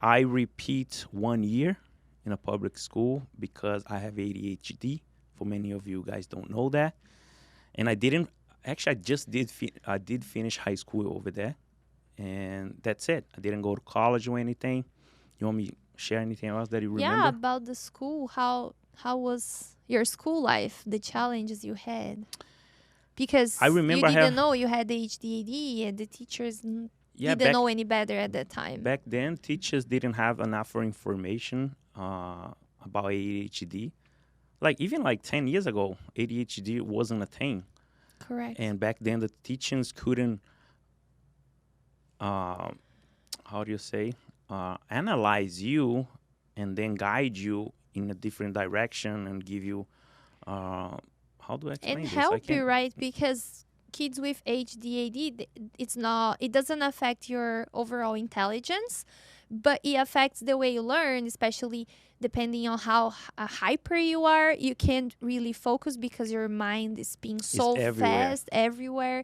I repeat 1 year in a public school because I have ADHD. For many of you guys don't know that. And I didn't actually I just did I did finish high school over there. And that's it. I didn't go to college or anything. You want me to share anything else that you Yeah, remember? about the school. How was your school life? The challenges you had? I Because you remember I didn't have know you had HDD and the teachers yeah, didn't back know any better at that time. back then teachers didn't have enough information about ADHD. Like even like 10 years ago, ADHD wasn't a thing. Correct. And back then the teachers couldn't uh, how do you say analyze you and then guide you in a different direction and give you uh, how do I And explain this? I help you, can't. right? Because kids with ADHD, it doesn't affect your overall intelligence, but it affects the way you learn, especially depending on how hyper you are. You can't really focus because your mind is being It's so everywhere. fast everywhere.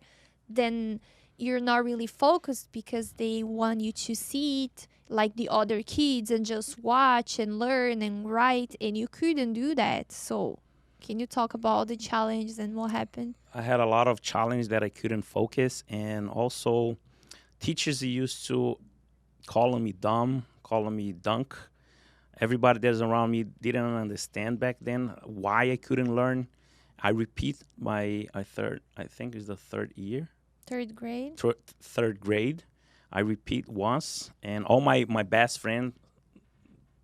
Then you're not really focused because they want you to see it like the other kids and just watch and learn and write, and you couldn't do that. So can you talk about the challenges and what happened? I had a lot of challenge that I couldn't focus, and also teachers used to calling me dumb, calling me dunk. Everybody that's around me didn't understand back then why I couldn't learn. I repeat I third, I think it's the third year, Third grade? third grade. I repeat once, and all my best friend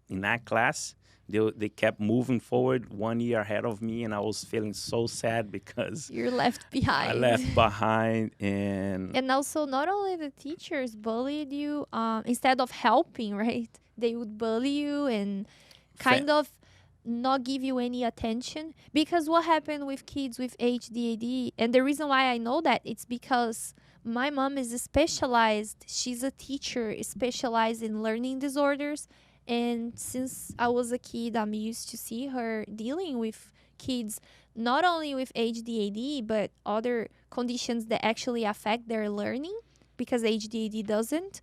in that class, they kept moving forward 1 year ahead of me, and I was feeling so sad because You're left I behind. left behind. And And also, not only the teachers bullied you, instead of helping, right? They would bully you and fa- kind of not give you any attention. Because what happened with kids with HDAD, and the reason why I know that, it's because my mom is specialized. She's a teacher specialized in learning disorders. And since I was a kid, I'm used to see her dealing with kids not only with HDAD, but other conditions that actually affect their learning because HDAD doesn't.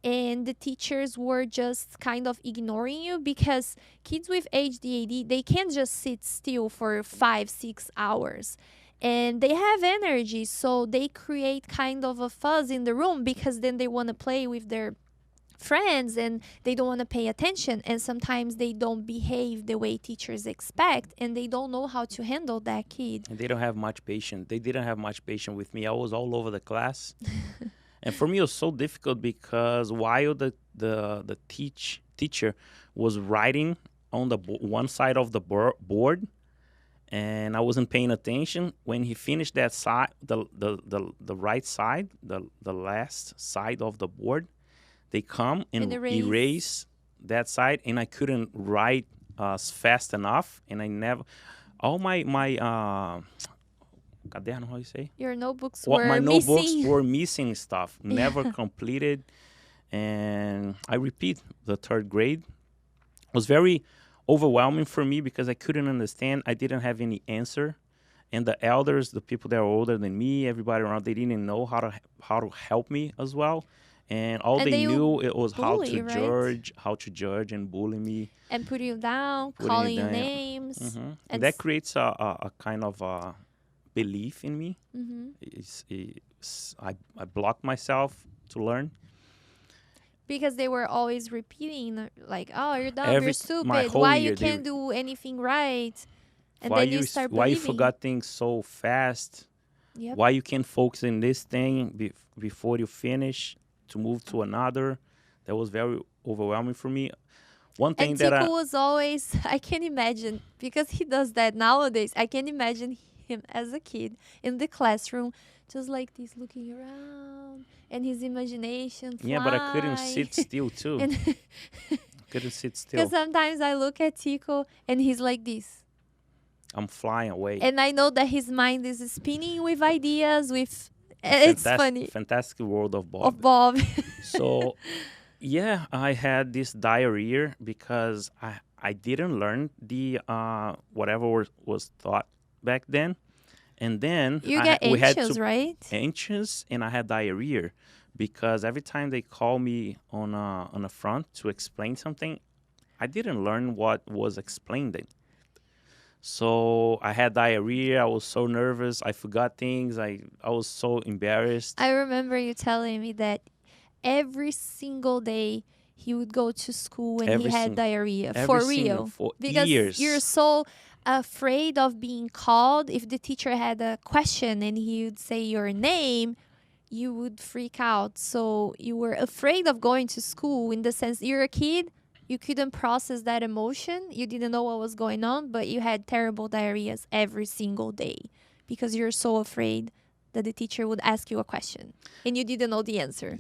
And the teachers were just kind of ignoring you because kids with HDAD, they can't just sit still for 5, 6 hours. And they have energy, so they create kind of a fuzz in the room because then they want to play with their friends and they don't want to pay attention, and sometimes they don't behave the way teachers expect, and they don't know how to handle that kid. and they don't have much patience. They didn't have much patience with me. I was all over the class. And for me, it was so difficult because while the teacher was writing on the one side of the board, and I wasn't paying attention. When he finished that side, the right side, the last side of the board, they come And and erase erase that side, and I couldn't write fast enough, and I never all my caderno, how you say? your notebooks What my were notebooks missing. were missing stuff, never Yeah. completed. And I repeat the third grade. It was very overwhelming for me because I couldn't understand. I didn't have any answer. And the elders, the people that were older than me, everybody around, they didn't know how to help me as well. And all And they they will knew it was bully, right? how to judge and bully me, And put you down, putting it calling you down. names. And And that creates a kind of belief in me. mhm. I blocked myself to learn. Because they were always repeating like, "Oh, you're dumb, you're My stupid, whole why you year, they can't do anything right?" And why then you start why you believing. forgot things so fast? Yep. Why you can't focus in this thing before you finish to move to another? That was very overwhelming for me. One And thing that Tico was always, I can imagine, because he does that nowadays, I can imagine him as a kid in the classroom, just like this, looking around, and his imagination yeah, but I couldn't fly. sit still too. And Couldn't sit because still. sometimes I look at Tico and he's like this. I'm flying away. And I know that his mind is spinning with ideas, with, it's funny, Fantastic world of of Bob. Bob. So yeah, I had this diarrhea because I didn't learn the whatever was taught back then, and then You get we had anxious, to right? anxious, and I had diarrhea because every time they call me on a front to explain something, I didn't learn what was explained. So I had diarrhea. I was so nervous. I forgot things. I was so embarrassed. I remember you telling me that every single day he would go to school and he Every had single, diarrhea every for single real. for Because you're years. so afraid of being called. If the teacher had a question and he would say your name, you would freak out. So you were afraid of going to school in the sense you're a kid. You couldn't process that emotion. You didn't know what was going on, but you had terrible diarrheas every single day because you're so afraid that the teacher would ask you a question and you didn't know the answer.